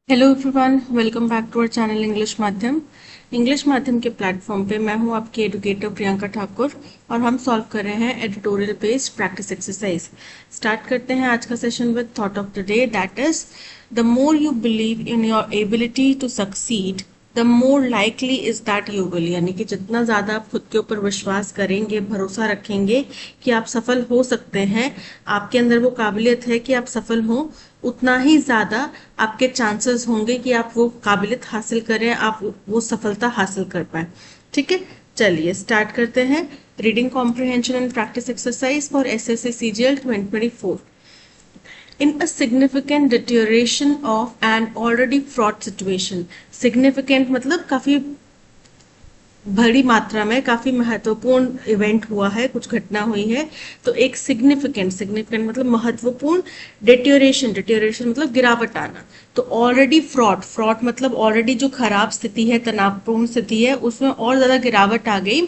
Hello everyone, welcome back to our channel English माध्यम के platform पे मैं हूं आपकी एडुकेटर प्रियंका ठाकुर और हम सॉल्व कर रहे हैं editorial based practice exercise. Start करते हैं आज का session with thought of the day, that is the more you believe in your ability to succeed the more likely is that you will. यानी कि जितना ज्यादा आप खुद के ऊपर विश्वास करेंगे, भरोसा रखेंगे कि आप सफल हो सकते हैं, आपके अंदर वो काबिलियत है कि आप सफल हो, उतना ही ज्यादा आपके चांसेस होंगे कि आप वो काबिलियत हासिल करें, आप वो सफलता हासिल कर पाए। ठीक है, चलिए स्टार्ट करते हैं। Reading comprehension and practice exercise for SSC CGL 2024। In a significant deterioration of an already fraught situation, significant मतलब काफी बड़ी मात्रा में, काफी महत्वपूर्ण इवेंट हुआ है, कुछ घटना हुई है, तो एक सिग्निफिकेंट मतलब महत्वपूर्ण, डिटेरियोरेशन मतलब गिरावट आना। तो ऑलरेडी फ्रॉड मतलब ऑलरेडी जो खराब स्थिति है, तनावपूर्ण स्थिति है, उसमें और ज्यादा गिरावट आ गई।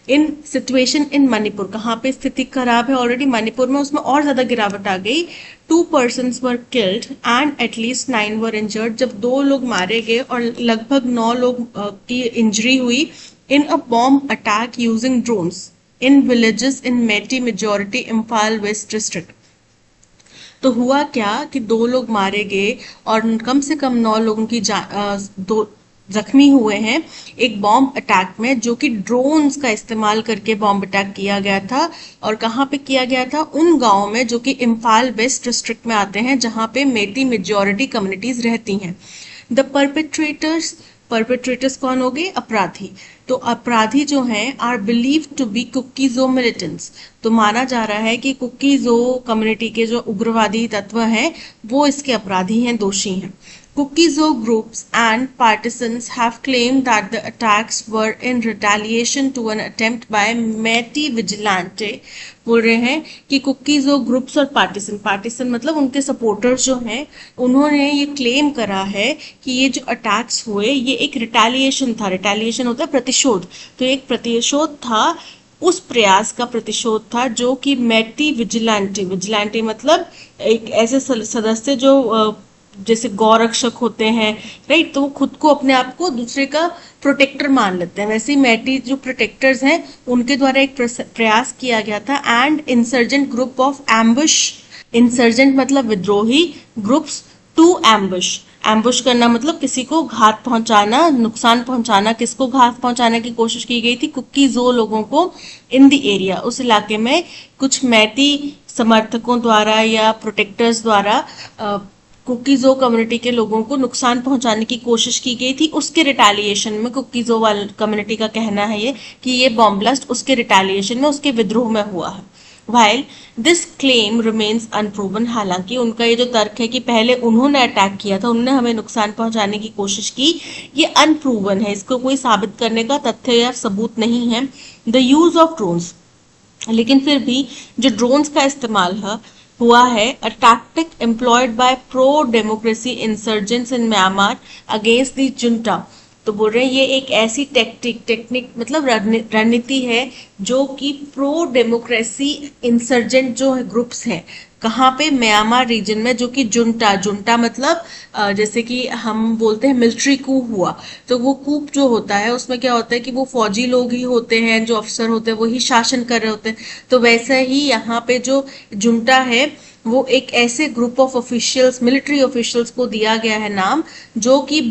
इन सिचुएशन इन मणिपुर, कहाँ पे स्थिति खराब है ऑलरेडी, मणिपुर में, उसमें और ज्यादा गिरावट आ गई। 2 persons were killed and at least 9 were injured. जब 2 लोग मारे गए और लगभग 9 लोग की इंजरी हुई in a bomb attack using drones in villages in Metis majority Imphal West district। तो हुआ क्या कि 2 लोग मारे गए और कम से कम 9 लोगों की दो जख्मी हुए हैं एक बॉम्ब अटैक में, जो कि ड्रोन्स का इस्तेमाल करके बॉम्ब अटैक किया गया था। और कहाँ पे किया गया था? उन गांवों में जो कि इम्फाल वेस्ट डिस्ट्रिक्ट में आते हैं, जहां पे मेटी मेजॉरिटी कम्युनिटीज रहती हैं। द परपेट्रेटर्स कौन हो गए? अपराधी। तो अपराधी जो हैं are believe to be Kuki Zo militants. तो माना जा रहा है कि कुकीजो कम्युनिटी के जो उग्रवादी तत्व हैं वो इसके अपराधी हैं, दोषी हैं। Kukizo groups and partisans have claimed that the attacks were in retaliation to an attempt by Metis vigilante। बोल रहे हैं कि कुकीजो ग्रुप्स और पार्टीसन मतलब उनके सपोर्टर्स जो हैं, उन्होंने ये क्लेम करा है कि ये जो अटैक्स हुए ये एक रिटेलिएशन था। रिटेलिएशन होता है प्रतिशोध, तो एक प्रतिशोध था, उस प्रयास का प्रतिशोध था जो कि मेटी विजिलेंटी मतलब एक ऐसे सदस्य जो जैसे गौरक्षक होते हैं, राइट, तो वो खुद को अपने आप को दूसरे का प्रोटेक्टर मान लेते हैं। वैसे ही मैटी जो प्रोटेक्टर्स हैं उनके द्वारा एक प्रयास किया गया था। And insurgent group of ambush, insurgent मतलब विद्रोही, ग्रुप्स टू एम्बुश, एम्बुश करना मतलब किसी को घात पहुंचाना, नुकसान पहुंचाना। किसको घात पहुंचाने की कोशिश की गई थी? कुकीजो लोगों को इन द एरिया, उस इलाके में कुछ मैटी समर्थकों द्वारा या प्रोटेक्टर्स द्वारा कुकीजो कम्युनिटी के लोगों को नुकसान पहुंचाने की कोशिश की गई थी। उसके रिटेलिएशन में कुकीजो वाल कम्युनिटी का कहना है ये कि ये बॉम्ब ब्लास्ट उसके रिटेलिएशन में, उसके विद्रोह में हुआ है। While this claim remains unproven, हालांकि उनका ये जो तर्क है कि पहले उन्होंने अटैक किया था, उन्होंने हमें नुकसान पहुंचाने की कोशिश की, ये अनप्रूवन है, इसको कोई साबित करने का तथ्य या सबूत नहीं है। द यूज ऑफ ड्रोन्स, लेकिन फिर भी जो ड्रोन्स का इस्तेमाल हुआ है, अ tactic employed by pro democracy insurgents in Myanmar against the junta. तो बोल रहे हैं ये एक ऐसी टेक्निक मतलब रणनीति है जो कि प्रो डेमोक्रेसी इंसर्जेंट जो है ग्रुप्स हैं, कहाँ पे? म्यांमार रीजन में, जो कि जुंटा मतलब जैसे कि हम बोलते हैं मिलिट्री कू हुआ, तो वो कूप जो होता है उसमें क्या होता है कि वो फौजी लोग ही होते हैं, जो अफसर होते हैं वही शासन कर रहे होते हैं। तो वैसे ही यहाँ पे जो जुंटा है वो एक ऐसे group of officials, military officials को दिया गया है नाम, जो कि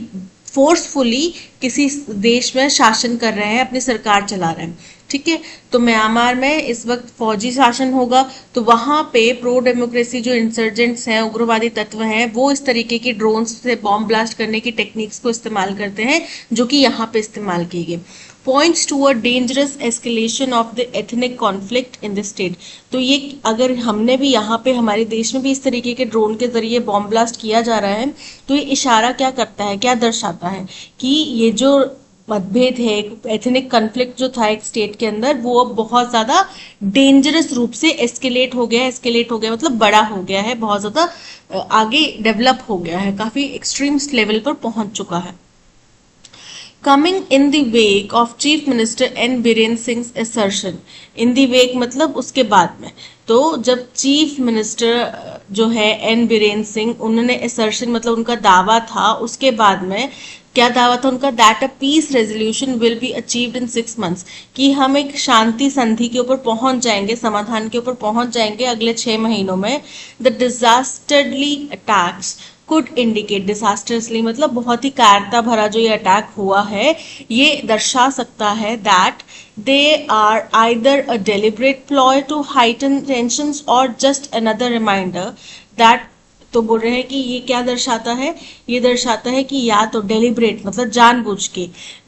फोर्सफुली किसी देश में शासन कर रहे हैं, अपनी सरकार चला रहे हैं। ठीक है, तो म्यांमार में इस वक्त फौजी शासन होगा, तो वहां पे प्रो डेमोक्रेसी जो इंसर्जेंट्स हैं, उग्रवादी तत्व हैं, वो इस तरीके की ड्रोन से बॉम्ब ब्लास्ट करने की टेक्निक्स को इस्तेमाल करते हैं, जो कि यहाँ पे इस्तेमाल की गई। Points to a dangerous escalation of the ethnic conflict in the state. तो ये अगर हमने भी यहाँ पे हमारे देश में भी इस तरीके के ड्रोन के जरिए बॉम्ब ब्लास्ट किया जा रहा है, तो ये इशारा क्या करता है, क्या दर्शाता है कि ये जो मतभेद है, एथनिक कॉन्फ्लिक्ट जो था एक स्टेट के अंदर, वो अब बहुत ज्यादा डेंजरस रूप से एस्केलेट हो गया मतलब बड़ा हो गया है, बहुत ज्यादा आगे डेवलप हो गया है, काफी एक्सट्रीम लेवल पर पहुंच चुका है। Coming in the wake of chief minister N Biren Singh assertion. In the wake मतलब उसके बाद में। तो जब चीफ मिनिस्टर जो है एन बीरेन सिंह, उन्होंने असर्शन मतलब उनका दावा था, उसके बाद में क्या दावा था उनका, that a peace resolution will be achieved in 6 months, कि हम एक शांति संधि के ऊपर पहुंच जाएंगे, समाधान के ऊपर पहुंच जाएंगे अगले 6 महीनों में। द डिजास्टरली अटैक्स कुड इंडिकेट, डिजास्टर्सली मतलब बहुत ही कायरता भरा जो ये अटैक हुआ है, ये दर्शा सकता है that they are either a deliberate ploy to heighten tensions or just another reminder that. तो बोल रहे हैं कि ये क्या दर्शाता है, ये दर्शाता है कि या तो डेलिब्रेट मतलब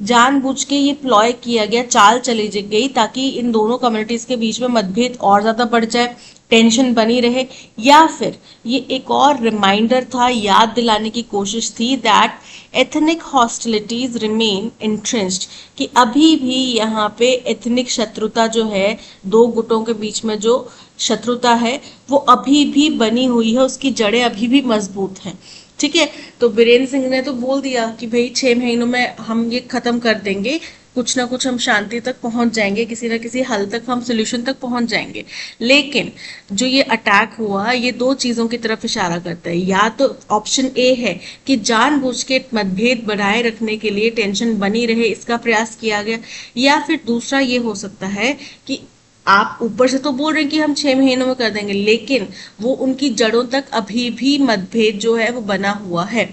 जानबूझ के ये प्लॉय किया गया, चाल चली गई ताकि इन दोनों कम्युनिटीज के बीच में मतभेद और ज्यादा बढ़ जाए, टेंशन बनी रहे, या फिर ये एक और रिमाइंडर था, याद दिलाने की कोशिश थी that ethnic hostilities remain entrenched, कि अभी भी यहाँ पे एथनिक शत्रुता जो है, दो गुटों के बीच में जो शत्रुता है वो अभी भी बनी हुई है, उसकी जड़ें अभी भी मजबूत हैं। ठीक है, तो बीरेन सिंह ने तो बोल दिया कि भाई 6 महीनों में हम ये खत्म कर देंगे, कुछ ना कुछ हम शांति तक पहुंच जाएंगे, किसी ना किसी हल तक हम सोल्यूशन तक पहुंच जाएंगे। लेकिन जो ये अटैक हुआ, ये दो चीजों की तरफ इशारा करता है। या तो ऑप्शन ए है कि जानबूझ के मतभेद बनाए रखने के लिए, टेंशन बनी रहे इसका प्रयास किया गया, या फिर दूसरा ये हो सकता है कि आप ऊपर से तो बोल रहे हैं कि हम 6 महीनों में कर देंगे, लेकिन वो उनकी जड़ों तक अभी भी मतभेद जो है वो बना हुआ है।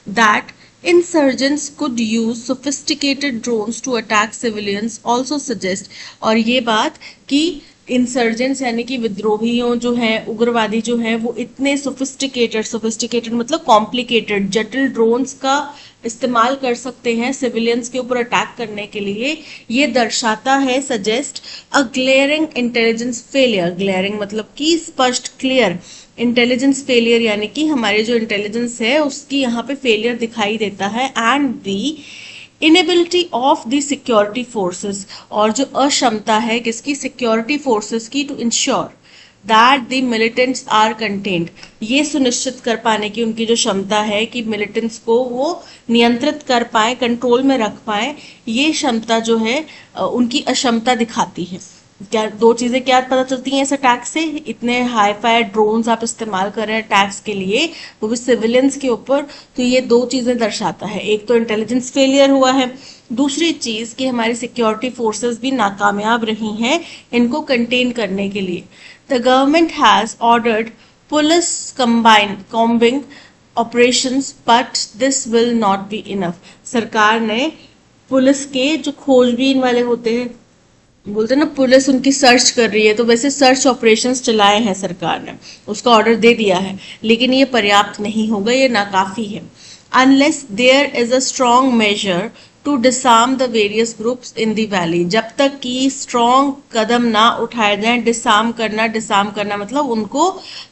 That insurgents could use sophisticated drones to attack civilians also suggest, और ये बात कि इंसर्जेंट्स यानी कि विद्रोहियों जो है, उग्रवादी जो है, वो इतने सोफिस्टिकेटेड मतलब कॉम्प्लिकेटेड, जटिल ड्रोन्स का इस्तेमाल कर सकते हैं सिविलियंस के ऊपर अटैक करने के लिए, ये दर्शाता है, सजेस्ट अ ग्लेयरिंग इंटेलिजेंस फेलियर। ग्लेयरिंग मतलब कि स्पष्ट, क्लियर, इंटेलिजेंस फेलियर यानी कि हमारे जो इंटेलिजेंस है उसकी यहाँ पे फेलियर दिखाई देता है, and the inability of the security forces, और जो अक्षमता है किसकी, सिक्योरिटी फोर्सेस की, to ensure that the militants are contained, ये सुनिश्चित कर पाने की उनकी जो क्षमता है कि मिलिटेंट्स को वो नियंत्रित कर पाए, कंट्रोल में रख पाए, ये क्षमता जो है उनकी अक्षमता दिखाती है। क्या दो चीजें क्या पता चलती हैं इस अटैक से, इतने हाई फाई ड्रोन्स आप इस्तेमाल कर रहे हैं अटैक्स के लिए, वो भी सिविलियंस के ऊपर, तो ये दो चीजें दर्शाता है। एक तो इंटेलिजेंस फेलियर हुआ है, दूसरी चीज कि हमारी सिक्योरिटी फोर्सेस भी नाकामयाब रही हैं इनको कंटेन करने के लिए। The government has ordered police combing operations but this will not be enough. सरकार ने पुलिस के जो खोजबीन वाले होते हैं, बोलते हैं ना पुलिस उनकी सर्च कर रही है, तो वैसे सर्च ऑपरेशंस चलाए हैं सरकार ने, उसका ऑर्डर दे दिया है, लेकिन ये पर्याप्त नहीं होगा, ये नाकाफी है। Unless there is a strong measure to disarm the various groups in the valley, जब तक कि स्ट्रॉन्ग कदम ना उठाए जाएं, डिसार्म करना मतलब उनको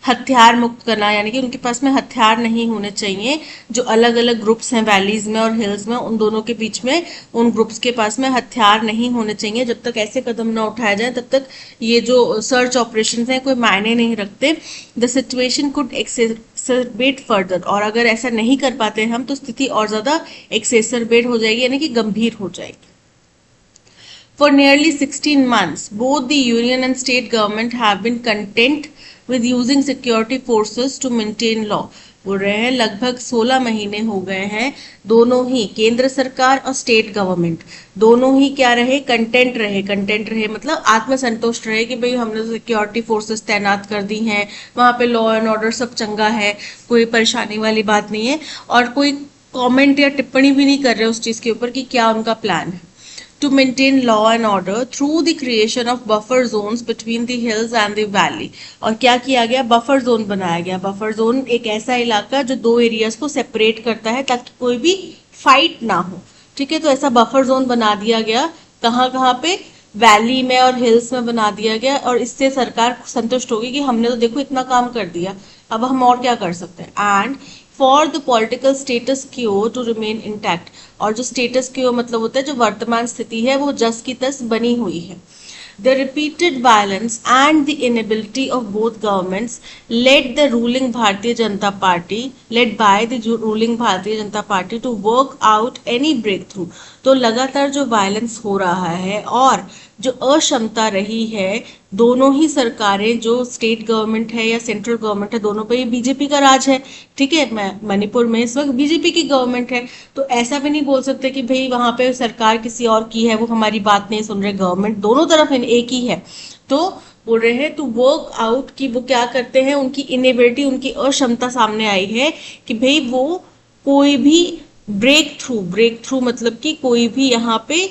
हथियार मुक्त करना, यानी कि उनके पास में हथियार नहीं होने चाहिए। जो अलग अलग ग्रुप्स हैं वैलीज में और हिल्स में, उन दोनों के बीच में, उन ग्रुप्स के पास में हथियार नहीं होने चाहिए। जब तक ऐसे कदम ना उठाए जाए तब तक ये जो सर्च ऑपरेशन हैं कोई मायने नहीं रखते। द सिचुएशन कुड एक्सेसरबेट फर्दर, और अगर ऐसा नहीं कर पाते हम तो स्थिति और ज्यादा एक्सेसरबेट हो जाएगी, यानी कि गंभीर हो जाएगी। For nearly 16 months, both the union and state government have been content with using security forces to maintain law. बोल रहे हैं लगभग 16 महीने हो गए हैं, दोनों ही केंद्र सरकार और स्टेट गवर्नमेंट दोनों ही क्या रहे, कंटेंट रहे मतलब आत्मसंतुष्ट रहे कि भाई हमने सिक्योरिटी फोर्सेस तैनात कर दी हैं, वहां पे लॉ एंड ऑर्डर सब चंगा है, कोई परेशानी वाली बात नहीं है, और कोई कमेंट या टिप्पणी भी नहीं कर रहे उस चीज के ऊपर कि क्या उनका प्लान है। To maintain law and order through the creation of buffer zones between the hills and the valley, और क्या किया गया, बफर जोन बनाया गया। बफर जोन एक ऐसा इलाका जो दो एरियाज को सेपरेट करता है ताकि कोई भी फाइट ना हो। ठीक है, तो ऐसा बफर जोन बना दिया गया, कहाँ कहाँ पे, वैली में और हिल्स में बना दिया गया, और इससे सरकार संतुष्ट होगी कि हमने तो देखो इतना काम कर दिया, अब हम और क्या कर सकते हैं। And for the political status क्यो टू रिमेन इंटैक्ट, और जो स्टेटस क्यो मतलब होता है जो वर्तमान स्थिति है वो जस की तस बनी हुई है। The repeated violence and the inability of both governments led the ruling Bharatiya Janata Party, led by the ruling Bharatiya Janata Party to work out any breakthrough. तो लगातार जो वायलेंस हो रहा है और जो अक्षमता रही है, दोनों ही सरकारें, जो स्टेट गवर्नमेंट है या सेंट्रल गवर्नमेंट है, दोनों पे बीजेपी का राज है, ठीक है। मणिपुर में इस वक्त बीजेपी की गवर्नमेंट है, तो ऐसा भी नहीं बोल सकते कि भाई वहां पे सरकार किसी और की है, वो हमारी बात नहीं सुन रहे। गवर्नमेंट दोनों तरफ एक ही है। तो बोल रहे हैं टू वर्क आउट कि वो क्या करते हैं, उनकी इनेबिलिटी, उनकी अक्षमता सामने आई है कि भाई वो कोई भी ब्रेक थ्रू मतलब कि कोई भी यहाँ पे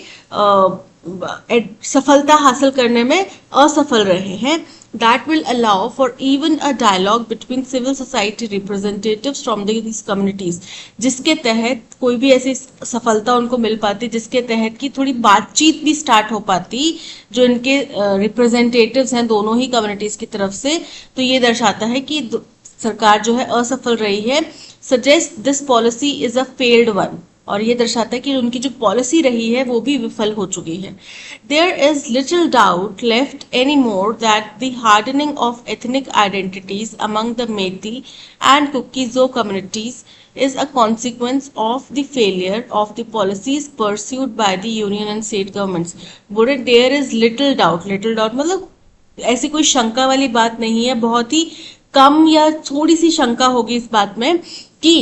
सफलता हासिल करने में असफल रहे हैं। That will allow for even a dialogue between civil society representatives from these communities, जिसके तहत कोई भी ऐसी सफलता उनको मिल पाती जिसके तहत कि थोड़ी बातचीत भी स्टार्ट हो पाती जो इनके रिप्रेजेंटेटिव्स हैं दोनों ही कम्युनिटीज की तरफ से। तो ये दर्शाता है कि सरकार जो है असफल रही है। Suggest this policy is a failed one, और ये दर्शाता है कि उनकी जो पॉलिसी रही है वो भी विफल हो चुकी है। There is little doubt left any more that the hardening of ethnic identities among the Meitei and Kuki Zo communities is a consequence of the failure of the policies pursued by the union and state governments. बोले there is little doubt मतलब ऐसी कोई शंका वाली बात नहीं है, बहुत ही कम या थोड़ी सी शंका होगी इस बात में कि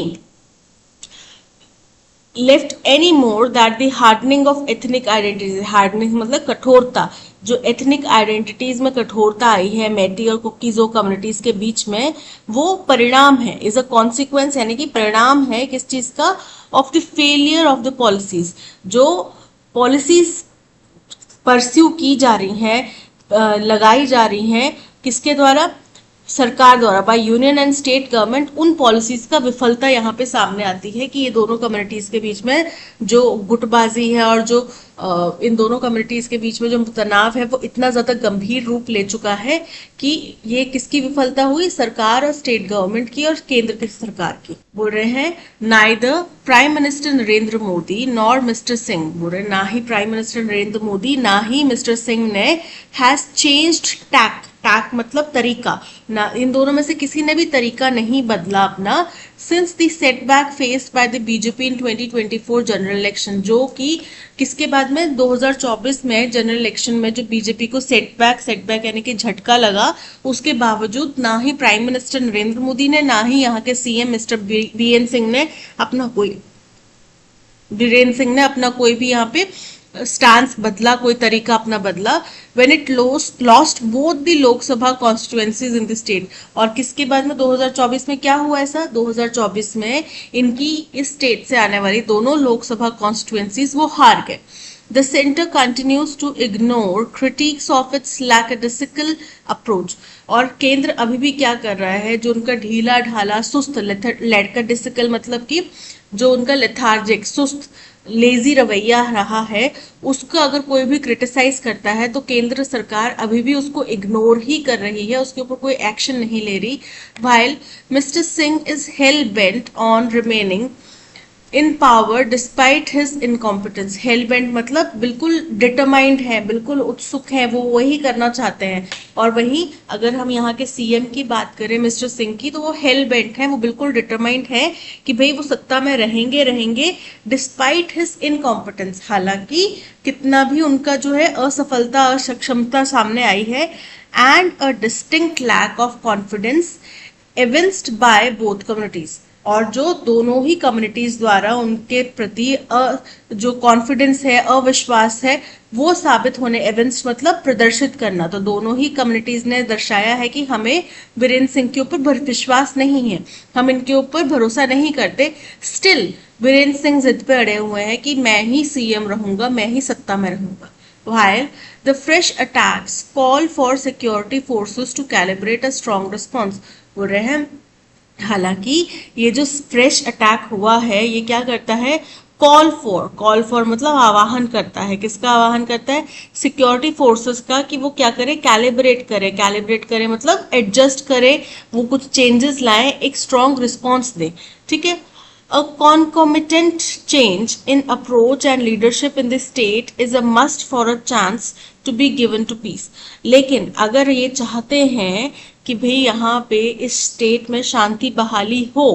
left any more that the hardening of ethnic identities, hardening मतलब कठोरता, जो एथनिक आइडेंटिटीज में कठोरता आई है मैटी और कुकीजो कम्युनिटीज के बीच में, वो परिणाम है, इज अ कॉन्सिक्वेंस यानी कि परिणाम है किस चीज का, of the failure of the policies. जो पॉलिसीज परस्यू की जा रही हैं, लगाई जा रही हैं, किसके द्वारा, सरकार द्वारा, by union and state government, उन पॉलिसीज का विफलता यहाँ पे सामने आती है कि ये दोनों कम्युनिटीज के बीच में जो गुटबाजी है और जो इन दोनों कम्युनिटीज के बीच में जो तनाव है वो इतना ज्यादा गंभीर रूप ले चुका है कि ये किसकी विफलता हुई, सरकार और स्टेट गवर्नमेंट की और केंद्र की सरकार की। बोल रहे हैं neither prime minister Narendra Modi nor mister Singh, बोल रहे ना ही प्राइम मिनिस्टर नरेंद्र मोदी ना ही मिस्टर सिंह ने हैज चेंज्ड टैक्ट मतलब तरीका, ना इन दोनों में से किसी ने भी तरीका नहीं बदला अपना, since the setback faced by the BJP in 2024 general election, जो कि किसके बाद में 2024 में जनरल इलेक्शन में जो बीजेपी को सेटबैक यानी कि झटका लगा, उसके बावजूद ना ही प्राइम मिनिस्टर नरेंद्र मोदी ने ना ही यहाँ के सीएम मिस्टर बीरेन सिंह ने अपना कोई भी यहाँ पे स्टांस बदला, कोई तरीका अपना बदला। When it lost both the Lok Sabha constituencies in the state, और किसके बाद में 2024 में क्या हुआ ऐसा, 2024 में इनकी इस स्टेट से आने वाली दोनों लोकसभा कॉन्स्टिट्यूएंसीज वो हार गए। The center continues to ignore critiques of its lackadaisical approach, और केंद्र अभी भी क्या कर रहा है, जो उनका ढीला ढाला सुस्त, lackadaisical मतलब कि जो उनका लेथार्जिक सुस्त लेजी रवैया रहा है, उसका अगर कोई भी क्रिटिसाइज करता है तो केंद्र सरकार अभी भी उसको इग्नोर ही कर रही है, उसके ऊपर कोई एक्शन नहीं ले रही। while Mr. Singh is hell bent on remaining in power despite his incompetence, hello bent मतलब बिल्कुल डिटरमाइंड है, बिल्कुल उत्सुक है, वो वही करना चाहते हैं। और वहीं अगर हम यहाँ के सीएम की बात करें मिस्टर सिंह की, तो वो हेल बेंट है, वो बिल्कुल डिटरमाइंड है कि भाई वो सत्ता में रहेंगे डिस्पाइट हिज इनकॉम्पिटेंस, हालांकि कितना भी उनका जो है असफलता असक्षमता सामने आई है, and a distinct lack of confidence evinced by both communities, और जो दोनों ही कम्युनिटीज द्वारा उनके प्रति जो कॉन्फिडेंस है, अविश्वास है, वो साबित होने, एविंस मतलब प्रदर्शित करना, तो दोनों ही कम्युनिटीज ने दर्शाया है कि हमें वीरेंद्र सिंह के ऊपर विश्वास नहीं है, हम इनके ऊपर भरोसा नहीं करते। स्टिल वीरेंद्र सिंह जिद पे अड़े हुए हैं कि मैं ही सीएम रहूंगा, मैं ही सत्ता में रहूंगा। While the fresh attacks call for security forces to calibrate a strong response, बोल रहे हैं हालांकि ये जो फ्रेश अटैक हुआ है ये क्या करता है, कॉल फॉर मतलब आवाहन करता है, किसका आवाहन करता है, सिक्योरिटी फोर्सेस का, कि वो क्या करे, कैलिब्रेट करे मतलब एडजस्ट करे, वो कुछ चेंजेस लाए, एक स्ट्रॉन्ग रिस्पॉन्स दे, ठीक है। A concomitant change in approach and leadership in the state is a must for a chance to be given to peace. लेकिन अगर ये चाहते हैं कि भाई यहाँ पे इस स्टेट में शांति बहाली हो,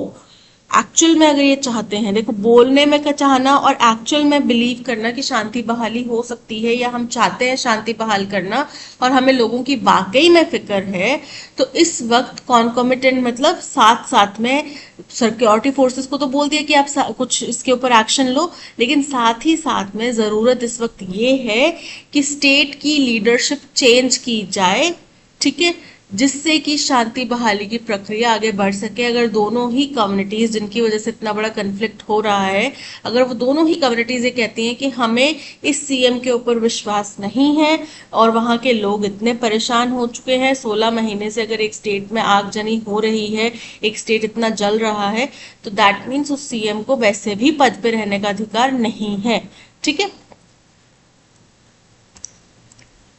एक्चुअल में अगर ये चाहते हैं, देखो बोलने में का चाहना और एक्चुअल में बिलीव करना कि शांति बहाली हो सकती है या हम चाहते हैं शांति बहाल करना और हमें लोगों की वाकई में फिक्र है, तो इस वक्त कॉन्कोमिटेंट मतलब साथ साथ में सिक्योरिटी फोर्सेस को तो बोल दिया कि आप कुछ इसके ऊपर एक्शन लो, लेकिन साथ ही साथ में जरूरत इस वक्त ये है कि स्टेट की लीडरशिप चेंज की जाए, ठीक है, जिससे कि शांति बहाली की प्रक्रिया आगे बढ़ सके। अगर दोनों ही कम्युनिटीज जिनकी वजह से इतना बड़ा कन्फ्लिक्ट हो रहा है, अगर वो दोनों ही कम्युनिटीज ये कहती हैं कि हमें इस सीएम के ऊपर विश्वास नहीं है और वहां के लोग इतने परेशान हो चुके हैं, 16 महीने से अगर एक स्टेट में आगजनी हो रही है, एक स्टेट इतना जल रहा है, तो दैट मीन्स उस सीएम को वैसे भी पद पे रहने का अधिकार नहीं है, ठीक है।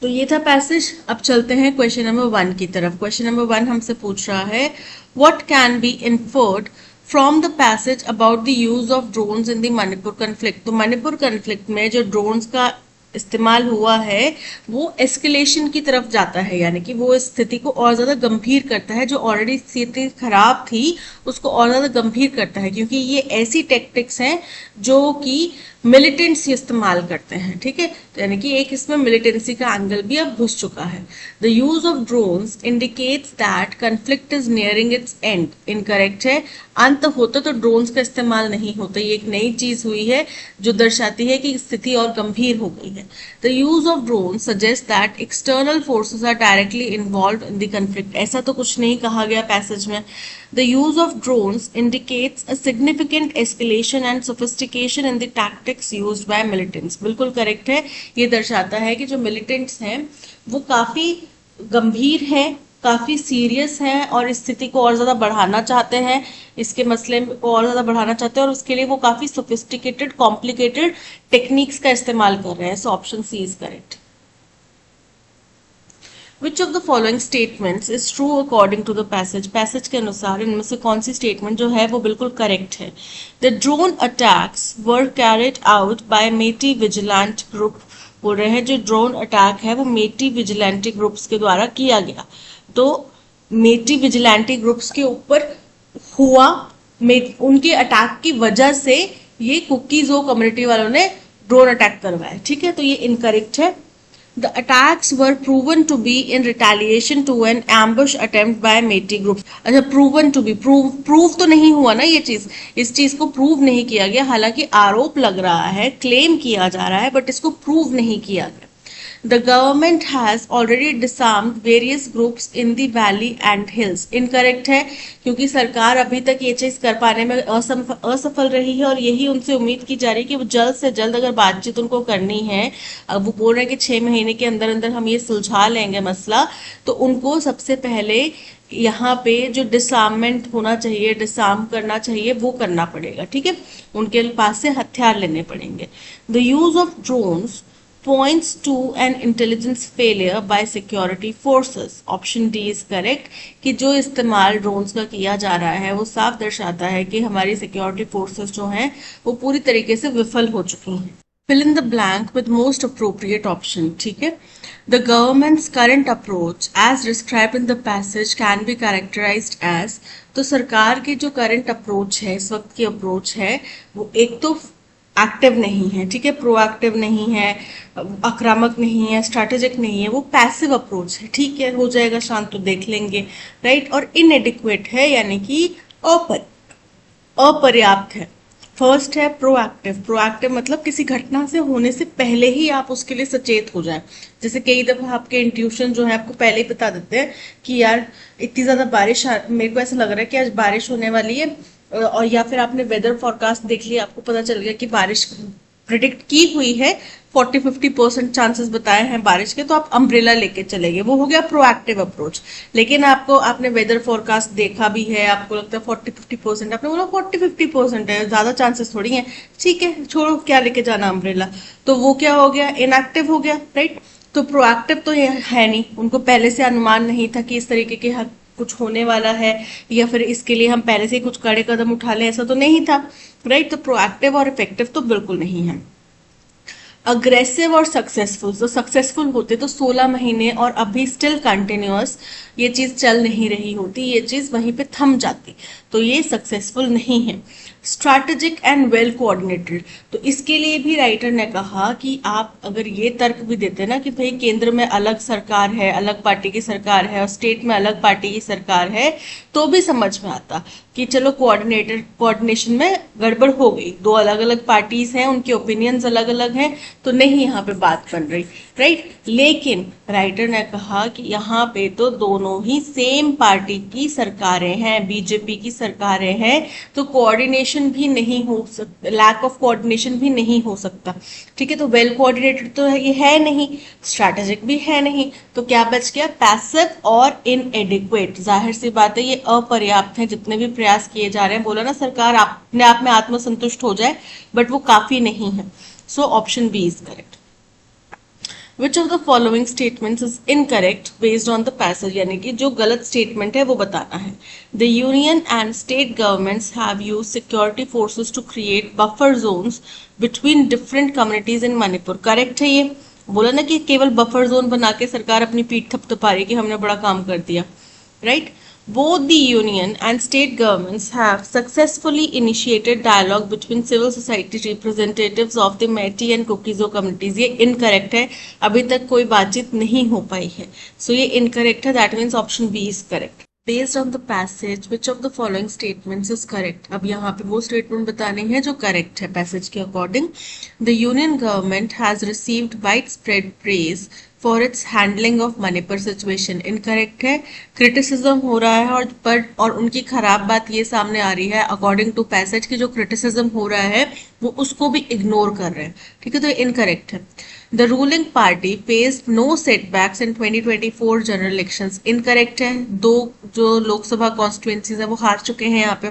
तो ये था पैसेज। अब चलते हैं क्वेश्चन नंबर 1 की तरफ। क्वेश्चन नंबर 1 हमसे पूछ रहा है, what can be inferred from the passage about the use of drones in the Manipur conflict. तो मणिपुर कन्फ्लिक्ट में जो ड्रोन्स का इस्तेमाल हुआ है वो एस्केलेशन की तरफ जाता है, यानी कि वो स्थिति को और ज्यादा गंभीर करता है, जो ऑलरेडी स्थिति खराब थी उसको और ज्यादा गंभीर करता है, क्योंकि ये ऐसी टेक्टिक्स हैं जो कि मिलिटेंट्स इस्तेमाल करते हैं, ठीक है। तो यानी कि एक इसमें मिलिटेंसी का एंगल भी अब घुस चुका है। The use of drones indicates that conflict is nearing it's and. Incorrect है, अंत होता तो ड्रोन्स का इस्तेमाल नहीं होता। ये एक नई चीज हुई है जो दर्शाती है कि स्थिति और गंभीर हो गई है। The use of drone suggest that external forces are directly involve in the conflict. ऐसा तो कुछ नहीं कहा गया पैसेज में। The use of drones indicates a significant escalation and sophistication in the tactics used by militants. बिल्कुल correct है, ये दर्शाता है कि जो मिलिटेंट्स हैं वो काफी गंभीर हैं, काफी सीरियस हैं और इस स्थिति को और ज्यादा बढ़ाना चाहते हैं, इसके मसले को और ज्यादा बढ़ाना चाहते हैं और उसके लिए वो काफी सोफिस्टिकेटेड कॉम्प्लिकेटेड टेक्निक्स का इस्तेमाल कर रहे हैं। So option C is correct. Which of the following statements is true according to the passage? Passage के अनुसार इनमें से कौन सी स्टेटमेंट जो है वो बिल्कुल करेक्ट है? The drone attacks were carried out by Meiti Vigilant Group। बोल रहे हैं जो ड्रोन अटैक है वो मेटी विजिलेंटी ग्रुप्स के द्वारा किया गया। तो मेटी विजिलेंटी ग्रुप्स के ऊपर हुआ, उनके अटैक की वजह से ये कुकीजो कम्युनिटी वालों ने ड्रोन अटैक करवाया, ठीक है। तो ये इनकरेक्ट है। The attacks were proven to be in retaliation to an ambush attempt by Meiti group। अच्छा, proven to be, prove तो नहीं हुआ ना ये चीज, इस चीज को प्रूव नहीं किया गया, हालांकि आरोप लग रहा है, क्लेम किया जा रहा है, बट इसको प्रूव नहीं किया गया। The government has already disarmed various groups in the valley and hills। Incorrect है, क्योंकि सरकार अभी तक ये चीज कर पाने में असफल रही है और यही उनसे उम्मीद की जा रही है कि वो जल्द से जल्द अगर बातचीत उनको करनी है, अब वो बोल रहे हैं कि 6 महीने के अंदर अंदर हम ये सुलझा लेंगे मसला, तो उनको सबसे पहले यहाँ पे जो डिसआर्ममेंट होना चाहिए, डिसआर्म करना चाहिए, वो करना पड़ेगा, ठीक है। उनके पास से हथियार लेने पड़ेंगे। The use of drones points to an intelligence failure by security forces। Option D is correct, कि जो इस्तेमाल ड्रोन्स का किया जा रहा है वो साफ दर्शाता है कि हमारी सिक्योरिटी फोर्सेस जो हैं वो पूरी तरीके से विफल हो चुकी हैं। Fill in the blank with most appropriate option, ठीक है। The government's current approach as described in the passage can be characterized as. तो सरकार की जो करंट अप्रोच है, इस वक्त की अप्रोच है, वो एक तो एक्टिव नहीं है, ठीक है, प्रोएक्टिव नहीं है, आक्रामक नहीं है, स्ट्रैटेजिक नहीं है, वो पैसिव अप्रोच है, ठीक है, हो जाएगा शांत तो देख लेंगे, राइट। और इनएडिक्वेट है, यानी कि अपर्याप्त है। फर्स्ट है प्रोएक्टिव। प्रोएक्टिव मतलब किसी घटना से होने से पहले ही आप उसके लिए सचेत हो जाए। जैसे कई दफा आपके इंट्यूशन जो है आपको पहले ही बता देते हैं कि यार इतनी ज्यादा बारिश, मेरे को ऐसा लग रहा है कि आज बारिश होने वाली है, और या फिर आपने वेदर फॉरकास्ट देख लिया, आपको पता चल गया कि बारिश प्रिडिक्ट की हुई है, 40-50% चांसेस बताए हैं बारिश के, तो आप अम्ब्रेला लेके चलेंगे, वो हो गया प्रोएक्टिव अप्रोच। लेकिन आपने वेदर फॉरकास्ट देखा भी है, आपको लगता है 40-50%, आपने बोला 40-50% है, ज्यादा चांसेस थोड़ी हैं, ठीक है, छोड़ो, क्या लेके जाना अम्ब्रेला, तो वो क्या हो गया, इनएक्टिव हो गया, राइट। तो प्रोएक्टिव तो ये है नहीं, उनको पहले से अनुमान नहीं था कि इस तरीके की कुछ होने वाला है या फिर इसके लिए हम पहले से ही कुछ कड़े कदम उठा लें, ऐसा तो नहीं था, राइट। तो प्रोएक्टिव और इफेक्टिव तो बिल्कुल नहीं है। अग्रेसिव और सक्सेसफुल, तो सक्सेसफुल होते तो 16 महीने और अभी स्टिल कंटिन्यूअस ये चीज चल नहीं रही होती, ये चीज वहीं पे थम जाती, तो ये सक्सेसफुल नहीं है। स्ट्रैटेजिक एंड वेल कोऑर्डिनेटेड, तो इसके लिए भी राइटर ने कहा कि आप अगर ये तर्क भी देते ना कि भाई केंद्र में अलग सरकार है, अलग पार्टी की सरकार है और स्टेट में अलग पार्टी की सरकार है, तो भी समझ में आता कि चलो कोऑर्डिनेशन में गड़बड़ हो गई, दो अलग अलग पार्टीज हैं, उनके ओपिनियंस अलग अलग हैं, तो नहीं यहाँ पे बात बन रही, राइट। लेकिन राइटर ने कहा कि यहाँ पे तो दोनों ही सेम पार्टी की सरकारें हैं, बीजेपी की सरकारें हैं, तो कोऑर्डिनेशन भी नहीं हो सकता, लैक ऑफ कोऑर्डिनेशन भी नहीं हो सकता, ठीक है। तो वेल कोऑर्डिनेटेड तो ये है नहीं, स्ट्रैटेजिक भी है नहीं, तो क्या बच गया, पैसिव और इनएडिक्वेट। जाहिर सी बात है ये अपर्याप्त है, जितने भी प्रयास किए जा रहे हैं, बोला ना सरकार अपने आप में आत्मसंतुष्ट हो जाए, बट वो काफी नहीं है। So option B is correct. Which of the following statements is incorrect based on the passage, यानी कि जो गलत स्टेटमेंट है वो बताना है। The union and state governments have used security forces to create buffer zones between different communities in Manipur. Correct है ये, बोला ना कि केवल बफर जोन बना के सरकार अपनी पीठ थपथपा रही कि हमने बड़ा काम कर दिया, right. Both the union and state governments have successfully initiated dialogue between civil society representatives of the Meitei and Kuki-Zo communities. ये incorrect है, अभी तक कोई बातचीत नहीं हो पाई है, so ये incorrect है, that means option B is correct. Based on the passage, which of the following statements is correct? अब यहाँ पे वो statement बताने हैं जो correct है passage के according. The union government has received widespread praise for its handling of Manipur situation. Incorrect है, criticism हो रहा है और उनकी खराब बात ये सामने आ रही है according to passage की जो criticism हो रहा है वो उसको भी ignore कर रहे हैं, ठीक है, तो ये incorrect है। The ruling party faced no setbacks in 2024 general elections. Incorrect है, दो जो लोकसभा कॉन्स्टिट्यूएंसीज है वो हार चुके हैं यहाँ पे।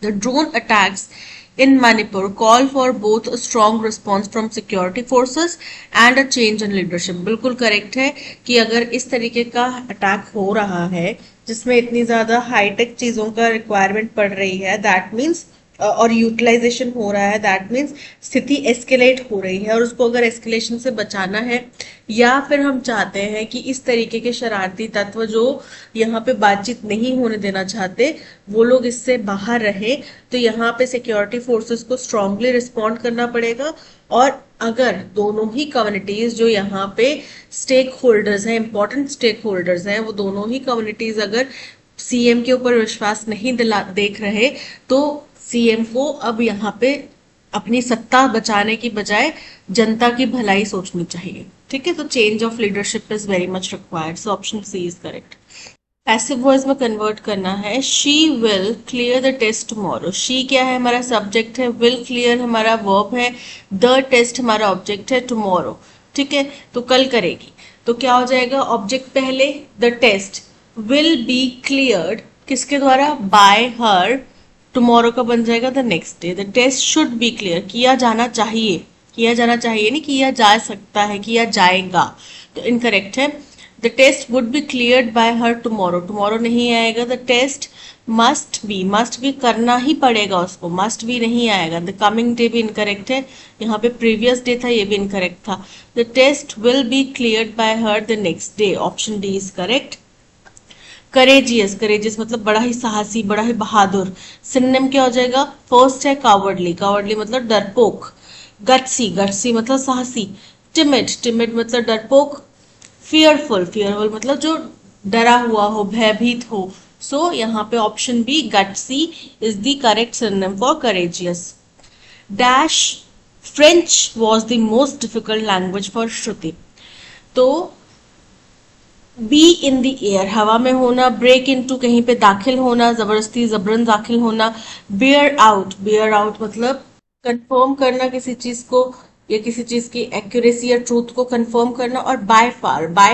The drone attacks in Manipur call for both a strong response from security forces and a change in leadership. बिल्कुल करेक्ट है कि अगर इस तरीके का अटैक हो रहा है जिसमें इतनी ज्यादा हाईटेक चीजों का रिक्वायरमेंट पड़ रही है, दैट मीन्स और यूटिलाइजेशन हो रहा है, दैट मीन्स स्थिति एस्केलेट हो रही है और उसको अगर एस्केलेशन से बचाना है या फिर हम चाहते हैं कि इस तरीके के शरारती तत्व जो यहाँ पे बातचीत नहीं होने देना चाहते वो लोग इससे बाहर रहे, तो यहाँ पे सिक्योरिटी फोर्सेस को स्ट्रांगली रिस्पॉन्ड करना पड़ेगा। और अगर दोनों ही कम्युनिटीज जो यहाँ पे स्टेक होल्डर्स हैं, इंपॉर्टेंट स्टेक होल्डर्स हैं, वो दोनों ही कम्युनिटीज अगर सीएम के ऊपर विश्वास नहीं देख रहे तो सीएम को अब यहाँ पे अपनी सत्ता बचाने की बजाय जनता की भलाई सोचनी चाहिए, ठीक है। तो change of leadership is very much required, so option C is correct. Passive voice में कन्वर्ट करना है, she will clear the test tomorrow. She क्या है, हमारा सब्जेक्ट है, विल क्लियर हमारा वर्ब है, द टेस्ट हमारा ऑब्जेक्ट है, टुमारो, ठीक है, तो कल करेगी। तो क्या हो जाएगा, ऑब्जेक्ट पहले, the test will be cleared किसके द्वारा, बाय हर, टुमारो का बन जाएगा the next day. The test should be clear, किया जाना चाहिए, किया जाना चाहिए नहीं किया जा सकता है, किया जाएगा, तो इनकरेक्ट है। The test would be cleared by her tomorrow, tomorrow नहीं आएगा। द टेस्ट मस्ट बी करना ही पड़ेगा उसको, मस्ट बी नहीं आएगा। द कमिंग डे भी इनकरेक्ट है, यहाँ पे प्रीवियस डे था, ये भी इनकरेक्ट था। The test will be cleared by her the next day, option D is correct. Courageous मतलब बड़ा ही साहसी, बड़ा ही बहादुर। सिनोनिम क्या हो जाएगा, फर्स्ट है कावर्डली, कावर्डली मतलब डरपोक। गट्सी मतलब साहसी। टिमिड मतलब डरपोक। फियरफुल मतलब जो डरा हुआ हो, भयभीत हो। सो यहाँ पे option B gutsy is the correct synonym for courageous. Dash French was the most difficult language for Shruti, तो बी इन द एयर हवा में होना, ब्रेक इनटू कहीं पे दाखिल होना, जबरदस्ती जबरन दाखिल होना। बियर आउट मतलब कंफर्म करना किसी चीज को या किसी चीज की एक्यूरेसी या ट्रूथ को कंफर्म करना। और बाय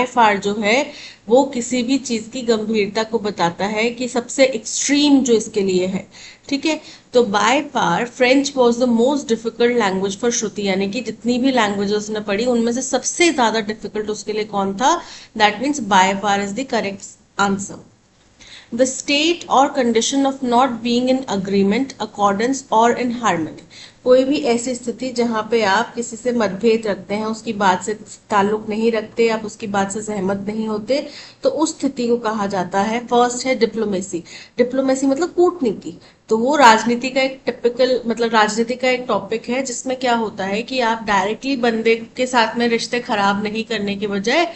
फार जो है वो किसी भी चीज की गंभीरता को बताता है कि सबसे एक्सट्रीम जो इसके लिए है, ठीक है। तो by far French was the most difficult language for Shruti, यानी कि जितनी भी लैंग्वेजेस उसने पढ़ी उनमें से सबसे ज्यादा डिफिकल्ट उसके लिए कौन था, that means by far is the correct answer. The state और condition of not being in agreement, accordance और इन हार्मनी। कोई भी ऐसी स्थिति जहां पे आप किसी से मतभेद रखते हैं, उसकी बात से ताल्लुक नहीं रखते, आप उसकी बात से सहमत नहीं होते, तो उस स्थिति को कहा जाता है, फर्स्ट है डिप्लोमेसी। डिप्लोमेसी मतलब कूटनीति। तो वो राजनीति का एक टिपिकल मतलब राजनीति का एक टॉपिक है, जिसमें क्या होता है कि आप डायरेक्टली बंदे के साथ में रिश्ते खराब नहीं करने के बजाय,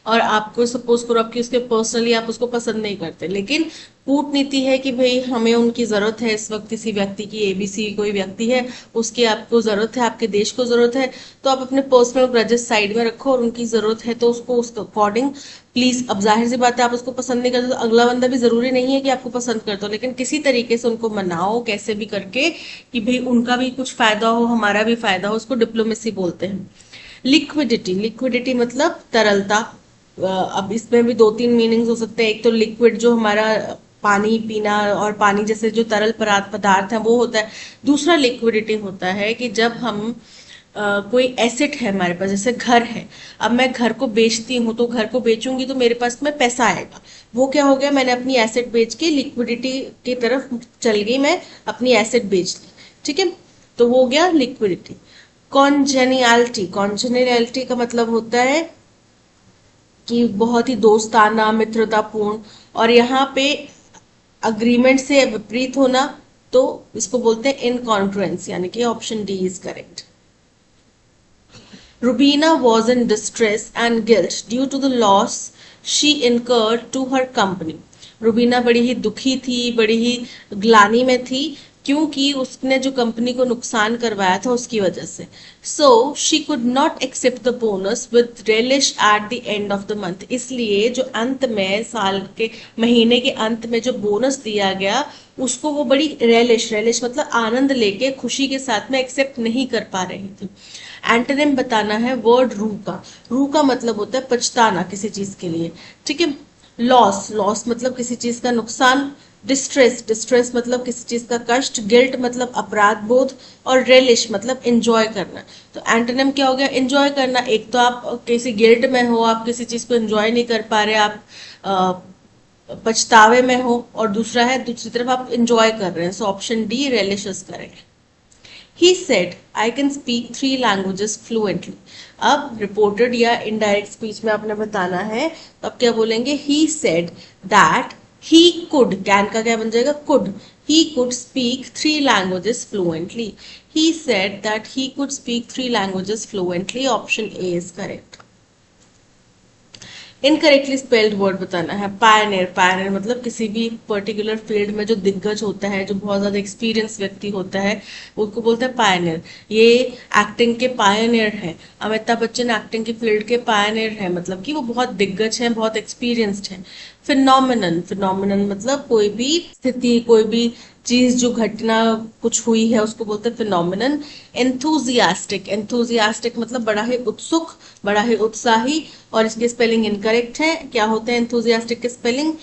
और आपको सपोज करो आपकी उसके पर्सनली आप उसको पसंद नहीं करते, लेकिन कूटनीति है कि भाई हमें उनकी जरूरत है, इस वक्त किसी व्यक्ति की, एबीसी कोई व्यक्ति है, उसकी आपको जरूरत है, आपके देश को जरूरत है, तो आप अपने पर्सनल ग्रजेस साइड में रखो और उनकी जरूरत है तो उसको उसके अकॉर्डिंग प्लीज। अब जाहिर सी बात है, आप उसको पसंद नहीं करते तो अगला बंदा भी जरूरी नहीं है कि आपको पसंद करता हो, लेकिन किसी तरीके से उनको मनाओ कैसे भी करके कि भाई उनका भी कुछ फायदा हो, हमारा भी फायदा हो, उसको डिप्लोमेसी बोलते हैं। लिक्विडिटी, लिक्विडिटी मतलब तरलता। अब इसमें भी दो तीन मीनिंग्स हो सकते हैं। एक तो लिक्विड जो हमारा पानी पीना और पानी जैसे जो तरल पदार्थ है वो होता है। दूसरा लिक्विडिटी होता है कि जब हम कोई एसेट है हमारे पास, जैसे घर है, अब मैं घर को बेचती हूँ तो घर को बेचूंगी तो मेरे पास में पैसा आएगा, वो क्या हो गया, मैंने अपनी एसेट बेच के लिक्विडिटी की तरफ चल गई, मैं अपनी एसेट बेच ली, ठीक है, तो वो हो गया लिक्विडिटी। कॉन्जेनियलिटी, कॉन्जेनियलिटी का मतलब होता है कि बहुत ही दोस्ताना मित्रतापूर्ण, और यहाँ पे अग्रीमेंट से विपरीत होना, तो इसको बोलते हैं इनकॉन्ग्रुएंस, यानी कि option D is correct. Rubina was in distress and guilt due to the loss she incurred to her company. Rubina बड़ी ही दुखी थी, बड़ी ही ग्लानि में थी, क्योंकि उसने जो कंपनी को नुकसान करवाया था उसकी वजह से। So she could not accept the bonus with relish at the end of the month. इसलिए जो अंत में, साल के महीने के अंत में जो बोनस दिया गया, उसको वो बड़ी relish मतलब आनंद लेके खुशी के साथ में एक्सेप्ट नहीं कर पा रही थी। एंटोनिम बताना है वर्ड रू का। रू का मतलब होता है पछताना किसी चीज के लिए, ठीक है। लॉस, लॉस मतलब किसी चीज का नुकसान। डिस्ट्रेस, डिस्ट्रेस मतलब किसी चीज का कष्ट। गिल्ट मतलब अपराध बोध। और रेलिश मतलब एंजॉय करना। तो एंटोनिम क्या हो गया, एंजॉय करना। एक तो आप किसी गिल्ट में हो, आप किसी चीज को एंजॉय नहीं कर पा रहे, आप पछतावे में हो, और दूसरा है दूसरी तरफ आप एंजॉय कर रहे हैं। सो ऑप्शन डी रेलिशस करेंगे। He said, I can speak 3 languages fluently. अब रिपोर्टेड या इनडायरेक्ट स्पीच में आपने बताना है, तो अब क्या बोलेंगे, he said that he could, can का क्या बन जाएगा, could, he could speak 3 languages fluently. He said that he could speak 3 languages fluently. Option A is correct. Incorrectly spelled word बताना है। पायनियर, पायनियर मतलब किसी भी पर्टिकुलर फील्ड में जो दिग्गज होता है, जो बहुत ज्यादा एक्सपीरियंस व्यक्ति होता है, उसको बोलते हैं पायनियर। ये एक्टिंग के पायनियर है। अमिताभ बच्चन एक्टिंग की फील्ड के पायनियर है, मतलब कि वो बहुत दिग्गज हैं, बहुत एक्सपीरियंस्ड हैं। फिनोमिनन, फिनोमिनन मतलब कोई भी स्थिति, कोई भी चीज, जो घटना कुछ हुई है, उसको बोलते हैं फिनोमिनन। एंथुजियास्टिक, एंथुजियास्टिक मतलब बड़ा ही उत्सुक, बड़ा ही उत्साही, और इसकी स्पेलिंग इनकरेक्ट है। क्या होते हैं एंथुजियास्टिक के spelling,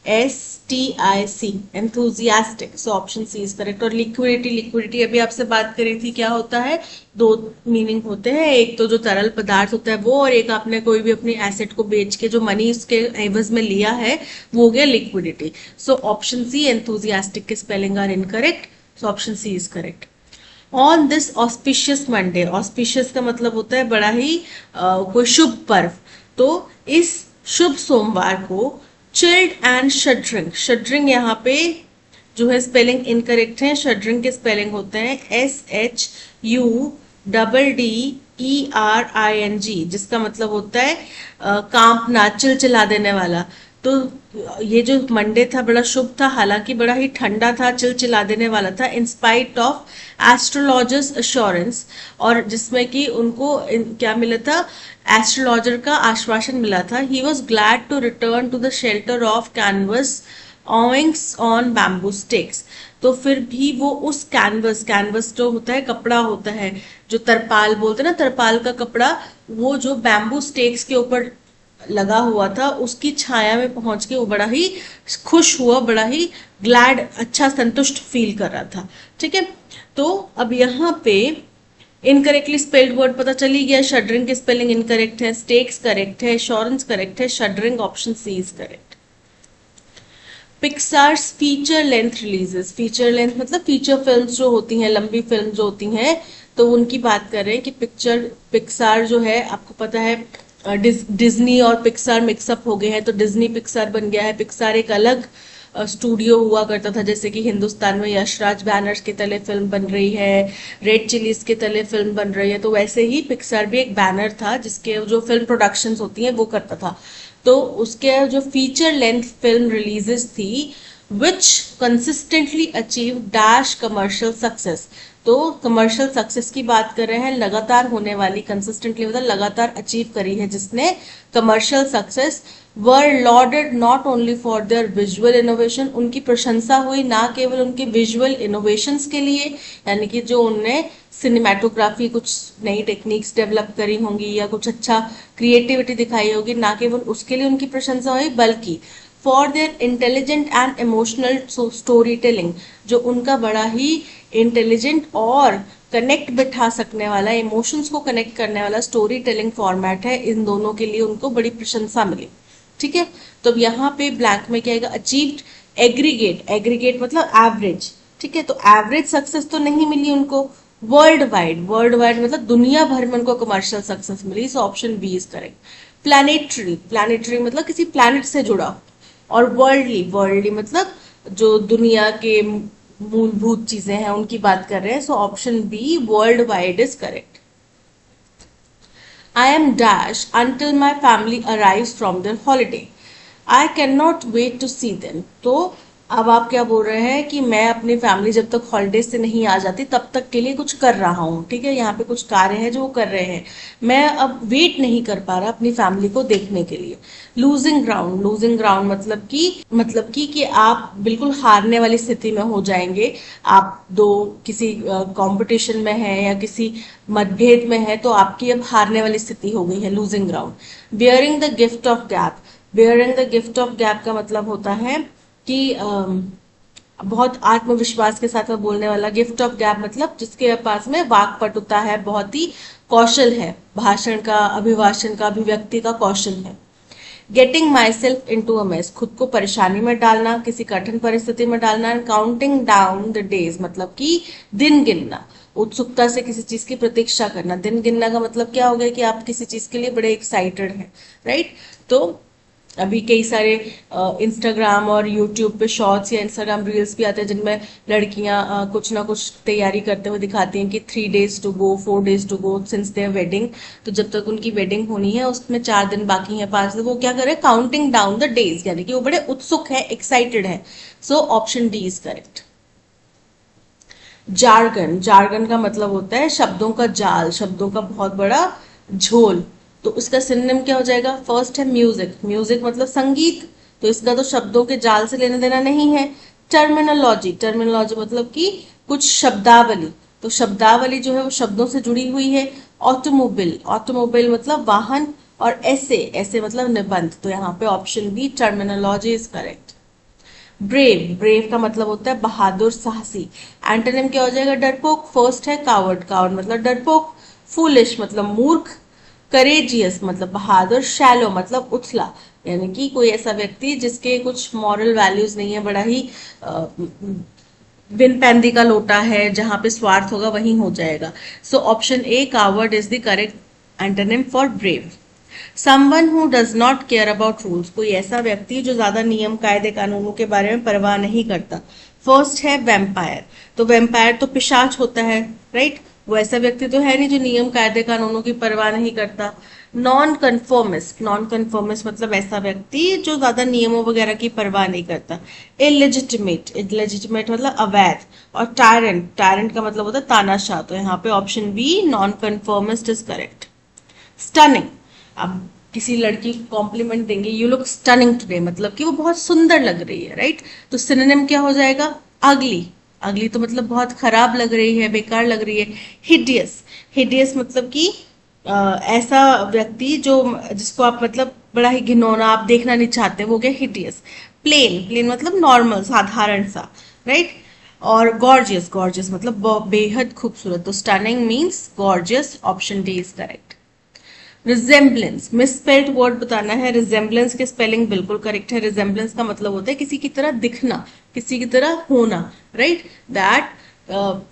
ENTHUSIASTIC, enthusiastic. So option C is correct. और लिक्विडिटी, लिक्विडिटी अभी आपसे बात करी थी, क्या होता है, दो मीनिंग होते हैं। एक तो जो तरल पदार्थ होता है वो, और एक आपने कोई भी अपनी एसेट को बेच के जो मनी उसके एवज में लिया है, वो हो गया liquidity. So option C enthusiastic के spelling are incorrect. So option C is correct. On this auspicious Monday, auspicious का मतलब होता है बड़ा ही कोई शुभ पर्व, तो इस शुभ सोमवार को चिल्ड एंड शडरिंग, शडरिंग यहाँ पे जो है स्पेलिंग इनकरेक्ट है। शडरिंग के स्पेलिंग होते हैं SHUDDERING, जिसका मतलब होता है कांपना, चिलचिला देने वाला। तो ये जो मंडे था बड़ा शुभ था, हालांकि बड़ा ही ठंडा था, चिलचिला देने वाला था, in spite of astrologers assurance, और जिसमें कि उनको क्या मिला था, एस्ट्रोलॉजर का आश्वासन मिला था। He was glad to return to the shelter of canvas awnings on bamboo sticks. तो फिर भी वो उस कैनवस, कैनवस जो होता है कपड़ा होता है, जो तरपाल बोलते हैं ना, तरपाल का कपड़ा, वो जो बैम्बू स्टेक्स के ऊपर लगा हुआ था, उसकी छाया में पहुंच के वो बड़ा ही खुश हुआ, बड़ा ही ग्लैड, अच्छा संतुष्ट फील कर रहा था, ठीक है। तो अब यहाँ पे इनकरेक्टली स्पेल्ड वर्ड पता चली गया, शडरिंग की स्पेलिंग इनकरेक्ट है, स्टेक्स करेक्ट है, एश्योरेंस करेक्ट है, shuddering option C is correct. Pixar's feature length releases, feature length मतलब फीचर फिल्म्स जो होती हैं, लंबी फिल्म जो होती हैं, तो उनकी बात कर रहे हैं कि पिक्सार जो है, आपको पता है डिज्नी और पिक्सार मिक्सअप हो गए हैं, तो डिज्नी पिक्सार बन गया है। पिक्सार एक अलग स्टूडियो हुआ करता था, जैसे कि हिंदुस्तान में यशराज बैनर्स के तले फिल्म बन रही है, रेड चिलीज के तले फिल्म बन रही है, तो वैसे ही पिक्सार भी एक बैनर था जिसके जो फिल्म प्रोडक्शंस होती हैं वो करता था। तो उसके जो फीचर लेंथ फिल्म रिलीजेस थी which consistently achieve dash commercial success, तो कमर्शियल सक्सेस की बात कर रहे हैं, लगातार होने वाली, कंसिस्टेंटली मतलब लगातार अचीव करी है जिसने commercial success. Were lauded not only for their visual innovation, उनकी प्रशंसा हुई ना केवल उनके विजुअल इनोवेशंस के लिए, यानी कि जो उनने सिनेमेटोग्राफी कुछ नई टेक्निक्स डेवलप करी होंगी या कुछ अच्छा क्रिएटिविटी दिखाई होगी, ना केवल उसके लिए उनकी प्रशंसा हुई, बल्कि for their intelligent and emotional story telling, जो उनका बड़ा ही इंटेलिजेंट और कनेक्ट बिठा सकने वाला, इमोशंस को कनेक्ट करने वाला स्टोरी टेलिंग फॉर्मेट है, इन दोनों के लिए उनको बड़ी प्रशंसा मिली। ठीक है, तो यहाँ पे ब्लैंक में क्या आएगा, अचीव्ड एग्रीगेट, एग्रीगेट मतलब एवरेज। ठीक है, तो एवरेज सक्सेस तो नहीं मिली उनको, वर्ल्ड वाइड, वर्ल्ड वाइड मतलब दुनिया भर में उनको कमर्शियल सक्सेस मिली, so option B is correct. Planetary, planetary मतलब किसी प्लैनेट से जुड़ा, और वर्ल्डली, वर्ल्डली मतलब जो दुनिया के मूलभूत चीजें हैं उनकी बात कर रहे हैं, so option B world wide is correct. I am dash until my family arrives from their holiday. I cannot wait to see them. तो अब आप क्या बोल रहे हैं कि मैं अपनी फैमिली जब तक हॉलीडे से नहीं आ जाती तब तक के लिए कुछ कर रहा हूँ। ठीक है, यहाँ पे कुछ कार्य है जो वो कर रहे हैं, मैं अब वेट नहीं कर पा रहा अपनी फैमिली को देखने के लिए। लूजिंग ग्राउंड, लूजिंग ग्राउंड मतलब कि आप बिल्कुल हारने वाली स्थिति में हो जाएंगे, आप दो किसी कंपटीशन में है या किसी मतभेद में है, तो आपकी अब हारने वाली स्थिति हो गई है, losing ground. Bearing the gift of gap, bearing the gift of gap का मतलब होता है कि बहुत आत्मविश्वास के साथ में बोलने वाला। गिफ्ट ऑफ गैप मतलब जिसके पास में वाक्पटुता है, बहुत ही कौशल है, भाषण का, अभिभाषण का, अभिव्यक्ति का कौशल है। Getting myself into a mess, खुद को परेशानी में डालना, किसी कठिन परिस्थिति में डालना। काउंटिंग डाउन द डेज मतलब कि दिन गिनना, उत्सुकता से किसी चीज की प्रतीक्षा करना। दिन गिनना का मतलब क्या हो गया कि आप किसी चीज के लिए बड़े एक्साइटेड हैं, राइट। तो अभी कई सारे इंस्टाग्राम और यूट्यूब पे शॉर्ट्स या इंस्टाग्राम रील्स भी आते हैं जिनमें लड़कियां कुछ ना कुछ तैयारी करते हुए दिखाती हैं कि 3 days to go, 4 days to go since their wedding. तो जब तक उनकी वेडिंग होनी है उसमें 4 दिन बाकी हैं, 5 दिन, वो क्या करे, काउंटिंग डाउन द डेज, यानी कि वो बड़े उत्सुक है, एक्साइटेड है। So option D is correct. Jargon, jargon का मतलब होता है शब्दों का जाल, शब्दों का बहुत बड़ा झोल। तो उसका सिनोनिम क्या हो जाएगा, फर्स्ट है म्यूजिक, म्यूजिक मतलब संगीत, तो इसका तो शब्दों के जाल से लेना देना नहीं है। टर्मिनोलॉजी, टर्मिनोलॉजी मतलब कि कुछ शब्दावली, तो शब्दावली जो है वो शब्दों से जुड़ी हुई है। ऑटोमोबाइल, ऑटोमोबाइल मतलब वाहन, और ऐसे, ऐसे मतलब निबंध, तो यहाँ पे option B terminology is correct. Brave, brave का मतलब होता है बहादुर, साहसी। एंटोनिम क्या हो जाएगा, डरपोक, फर्स्ट है कावर्ड, कावर्ड मतलब डरपोक। फूलिश मतलब मूर्ख। करेजियस मतलब बहादुर। शैलो मतलब उथला, यानी कि कोई ऐसा व्यक्ति जिसके कुछ मॉरल वैल्यूज नहीं है, बड़ा ही बिन पैंदी का लोटा है, जहां पे स्वार्थ होगा वहीं हो जाएगा। सो option a coward is the correct antonym for brave. Someone who does not care about rules, कोई ऐसा व्यक्ति जो ज्यादा नियम कायदे कानूनों के बारे में परवाह नहीं करता। फर्स्ट है वैम्पायर, तो वैम्पायर तो पिशाच होता है, राइट। वो ऐसा व्यक्ति तो है नहीं जो नियम कायदे कानूनों की परवाह नहीं करता। नॉन कन्फर्मिस्ट, नॉन कन्फर्मिस्ट मतलब ऐसा व्यक्ति जो ज्यादा नियमों वगैरह की परवाह नहीं करता। इलेजिटिमेट, इलेजिटिमेट मतलब अवैध। और टायरेंट, टायरेंट का मतलब होता है तानाशाह, तो यहाँ पे option B non conformist is correct. Stunning, अब किसी लड़की को कॉम्प्लीमेंट देंगे, यू लुक स्टनिंग टुडे मतलब कि वो बहुत सुंदर लग रही है, राइट। तो सिनोनिम क्या हो जाएगा, अगली, अगली तो मतलब बहुत खराब लग रही है, बेकार लग रही है। हिडियस, हिडियस मतलब कि ऐसा व्यक्ति जो, जिसको आप मतलब बड़ा ही घिनौना, आप देखना नहीं चाहते, वो क्या हिडियस। प्लेन, प्लेन मतलब नॉर्मल, साधारण सा, राइट। और गॉर्जियस, गॉर्जियस मतलब बेहद खूबसूरत, तो stunning means gorgeous, option D is correct. Resemblance, misspelled word बताना है, रिजेम्बलेंस के स्पेलिंग बिल्कुल करेक्ट है। रिजेम्बलेंस का मतलब होता है किसी की तरह दिखना, किसी की तरह होना, राइट, दैट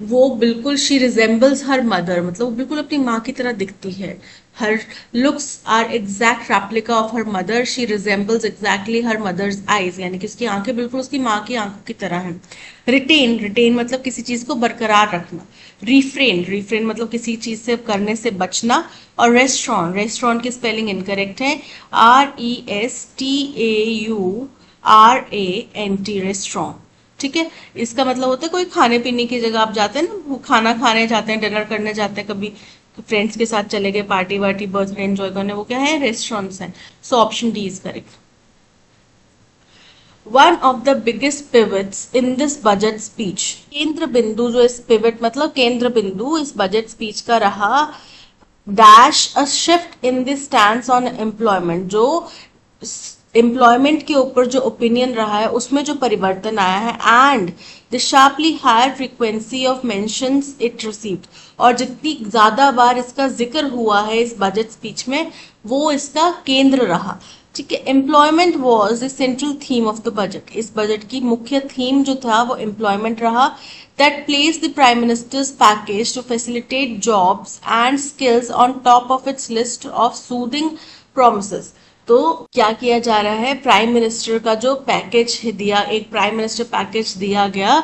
वो बिल्कुल शी रिजेम्बल्स हर मदर, मतलब वो बिल्कुल अपनी माँ की तरह दिखती है। Her looks are exact replica of her mother, she resembles exactly her mother's eyes, यानी कि उसकी आंखें बिल्कुल उसकी माँ की आंखों की तरह हैं। रिटेन, रिटेन मतलब किसी चीज को बरकरार रखना। रिफ्रेन, रिफ्रेन मतलब किसी चीज से करने से बचना। और रेस्टोरेंट, रेस्टोरेंट की स्पेलिंग इनकरेक्ट है, RESTAURANT, रेस्टोरेंट, ठीक है। इसका मतलब होता है कोई खाने पीने की जगह आप जाते हैं ना, वो खाना खाने जाते हैं, डिनर करने जाते हैं, कभी फ्रेंड्स के साथ चले गए पार्टी वार्टी, बर्थडे एंजॉय करने, वो क्या है, रेस्टोरेंट्स हैं। So option D is correct. One of the biggest pivots in this budget speech, केंद्र बिंदु जो इस पिवट मतलब केंद्र बिंदु इस बजट स्पीच का रहा, dash a shift in the stand on employment, जो एम्प्लॉयमेंट के ऊपर जो ओपिनियन रहा है उसमें जो परिवर्तन आया है, and the sharply higher frequency of mentions it received, और जितनी ज्यादा बार इसका जिक्र हुआ है इस बजट स्पीच में वो इसका केंद्र रहा, ठीक है। Employment was the central theme of the budget, इस बजट की मुख्य थीम जो था वो एम्प्लॉयमेंट रहा। that placed the Prime Minister's package to facilitate jobs and skills on top of its list of soothing promises. तो क्या किया जा रहा है, प्राइम मिनिस्टर का जो पैकेज दिया, एक प्राइम मिनिस्टर पैकेज दिया गया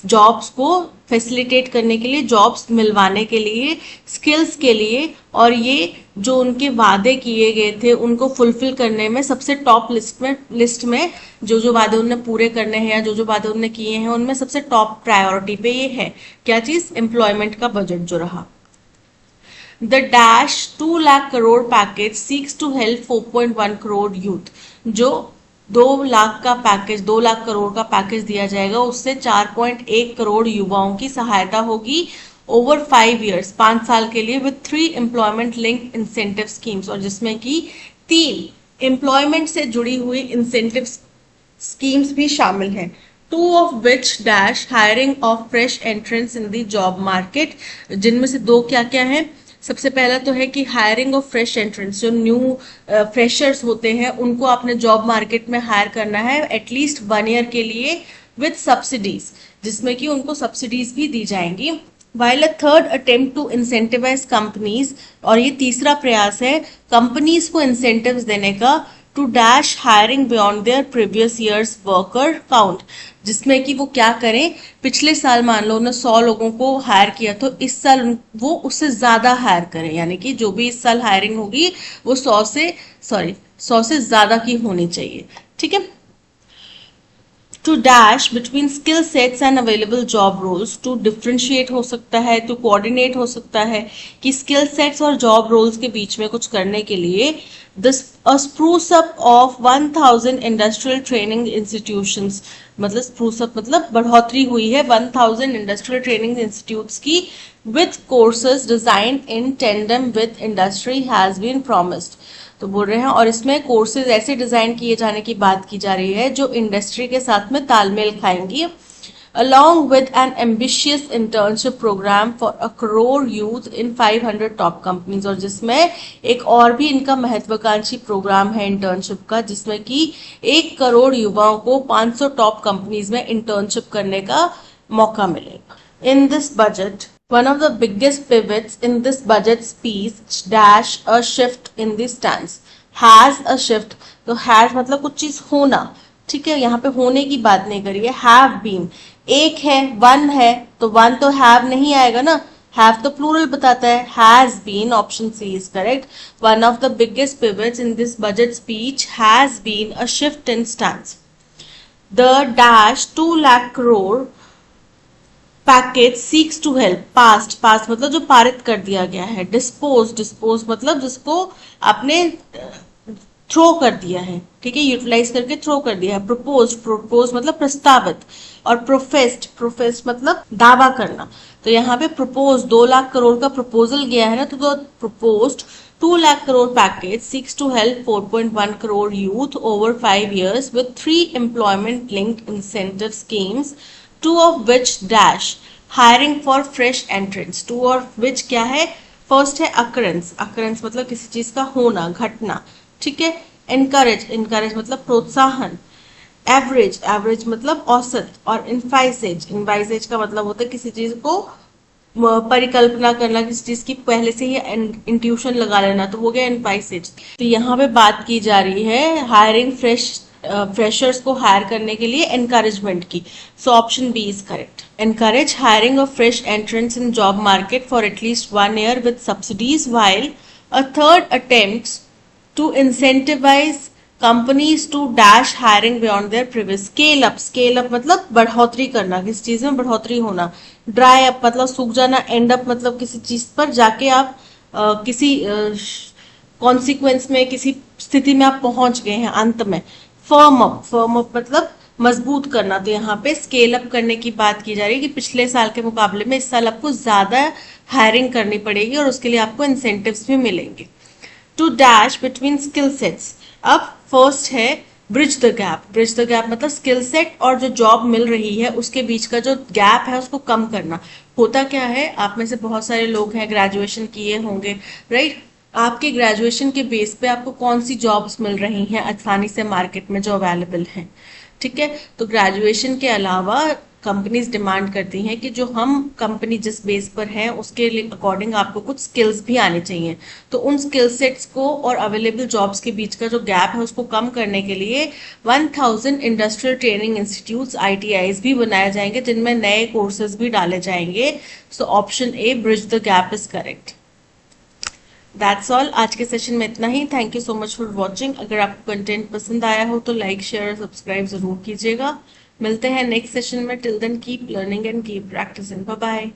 जॉब्स को फैसिलिटेट करने के लिए, जॉब्स मिलवाने के लिए, स्किल्स के लिए, और ये जो उनके वादे किए गए थे उनको फुलफिल करने में सबसे टॉप लिस्ट में जो जो वादे उन्होंने पूरे करने हैं या जो जो वादे उन्होंने किए हैं उनमें सबसे टॉप प्रायोरिटी पे ये है क्या चीज, एम्प्लॉयमेंट का बजट जो रहा। The dash 2 lakh crore package seeks to help 4.1 crore youth, जो 2 लाख का पैकेज, 2 लाख करोड़ का पैकेज दिया जाएगा, उससे 4.1 करोड़ युवाओं की सहायता होगी ओवर 5 years, 5 साल के लिए, with 3 employment link incentive schemes, और जिसमें कि 3 एम्प्लॉयमेंट से जुड़ी हुई इंसेंटिव स्कीम्स भी शामिल हैं। 2 of which dash hiring of fresh entrants in the job market, जिनमें से 2 क्या क्या हैं, सबसे पहला तो है कि हायरिंग ऑफ फ्रेश एंट्रेंस, जो न्यू फ्रेशर्स होते हैं उनको आपने जॉब मार्केट में हायर करना है एटलीस्ट 1 year के लिए विद सब्सिडीज, जिसमें कि उनको सब्सिडीज भी दी जाएंगी। While a third attempt to incentivise companies, और ये तीसरा प्रयास है कंपनीज को इंसेंटिव्स देने का, to dash hiring beyond their previous years worker count, जिसमें कि वो क्या करें, पिछले साल मान लो उन्होंने 100 लोगों को हायर किया तो इस साल वो उससे ज्यादा हायर करें, यानी कि जो भी इस साल हायरिंग होगी वो 100 से ज्यादा की होनी चाहिए, ठीक है। To dash between skill sets and available job roles, to differentiate हो सकता है, टू कोऑर्डिनेट हो सकता है कि स्किल सेट्स और जॉब रोल्स के बीच में कुछ करने के लिए। A spruce up of 1000 industrial training institutions, मतलब स्प्रूस अप मतलब बढ़ोतरी हुई है 1000 इंडस्ट्रियल ट्रेनिंग इंस्टीट्यूट्स की, with courses design in tandem with industry has been promised, तो बोल रहे हैं और इसमें कोर्सेज ऐसे डिजाइन किए जाने की बात की जा रही है जो इंडस्ट्री के साथ में तालमेल खाएंगी, along with an ambitious internship program for 1 crore youth in 500 top companies, और जिसमें एक और भी इनका महत्वाकांक्षी प्रोग्राम है इंटर्नशिप का, जिसमें कि 1 करोड़ युवाओं को 500 टॉप कंपनीज में इंटर्नशिप करने का मौका मिलेगा। In this budget, one of the biggest pivots in this budget speech dash a shift in the stance, has a shift, तो has मतलब कुछ चीज होना, ठीक है, यहाँ पे होने की बात नहीं करी है। have been एक है, one है, तो one तो have नहीं आएगा ना, have तो प्लूरल बताता है, has been, option C is correct. one of the biggest pivots in this budget speech has been a shift in stance. The dash 2 lakh crore package seeks to help, past मतलब जो पारित कर दिया गया है, dispose मतलब जिसको आपने थ्रो कर दिया है, ठीक है, यूटिलाइज करके थ्रो कर दिया है। प्रोपोज मतलब प्रस्तावित, और प्रोफेस्ड मतलब दावा करना, तो यहाँ पे प्रपोज 2 लाख करोड़ का प्रपोजल गया है ना, तो proposed 2 lakh crore package seeks to help 4.1 crore youth over 5 years with 3 employment linked incentive schemes two of which dash hiring for fresh entrance. Two of which क्या है, फर्स्ट है अकरेंस, अकरेंस मतलब किसी चीज का होना, घटना, ठीक है। एनकरेज, एनकरेज मतलब प्रोत्साहन। एवरेज, एवरेज मतलब औसत। और इनफाइसेज, इनफाइसेज का मतलब होता है किसी चीज को परिकल्पना करना, किसी चीज की पहले से ही इंट्यूशन लगा लेना, तो हो गया इनफाइसेज। तो यहाँ पे बात की जा रही है हायरिंग फ्रेशर्स को हायर करने के लिए एनकरेजमेंट की। So option B is correct. Encourage hiring of fresh entrants in job market for at least 1 year with subsidies, while a third attempts to incentivize companies to dash hiring beyond their previous। Scale up, scale up मतलब बढ़ोतरी करना, किसी चीज में बढ़ोतरी होना। Dry up मतलब सूख जाना। एंड अप मतलब किसी चीज पर जाके आप किसी कॉन्सिक्वेंस में, किसी स्थिति में आप पहुंच गए हैं अंत में। फर्म अप, फर्म अप मतलब मजबूत करना। तो यहाँ पे स्केल अप करने की बात की जा रही है कि पिछले साल के मुकाबले में इस साल आपको ज्यादा हायरिंग करनी पड़ेगी और उसके लिए आपको इंसेंटिव्स भी मिलेंगे। To dash between skill sets. अब फर्स्ट है bridge the gap. Bridge the gap मतलब स्किल सेट और जो जॉब मिल रही है उसके बीच का जो गैप है उसको कम करना। होता क्या है, आप में से बहुत सारे लोग हैं ग्रेजुएशन किए होंगे, राइट। आपके ग्रेजुएशन के बेस पे आपको कौन सी जॉब्स मिल रही हैं आसानी से मार्केट में जो अवेलेबल हैं, ठीक है। तो ग्रेजुएशन के अलावा कंपनीज डिमांड करती हैं कि जो हम कंपनी जिस बेस पर है उसके अकॉर्डिंग आपको कुछ स्किल्स भी आने चाहिए। तो उन स्किल सेट्स को और अवेलेबल जॉब्स के बीच का जो गैप है उसको कम करने के लिए 1000 इंडस्ट्रियल ट्रेनिंग इंस्टीट्यूट्स ITIs भी बनाए जाएंगे जिनमें नए कोर्सेज भी डाले जाएंगे। So option A bridge the gap is correct. That's all, आज के सेशन में इतना ही। Thank you so much for watching. अगर आपको कंटेंट पसंद आया हो तो लाइक शेयर और सब्सक्राइब जरूर कीजिएगा। मिलते हैं नेक्स्ट सेशन में। Till then keep learning and keep practising. Bye bye.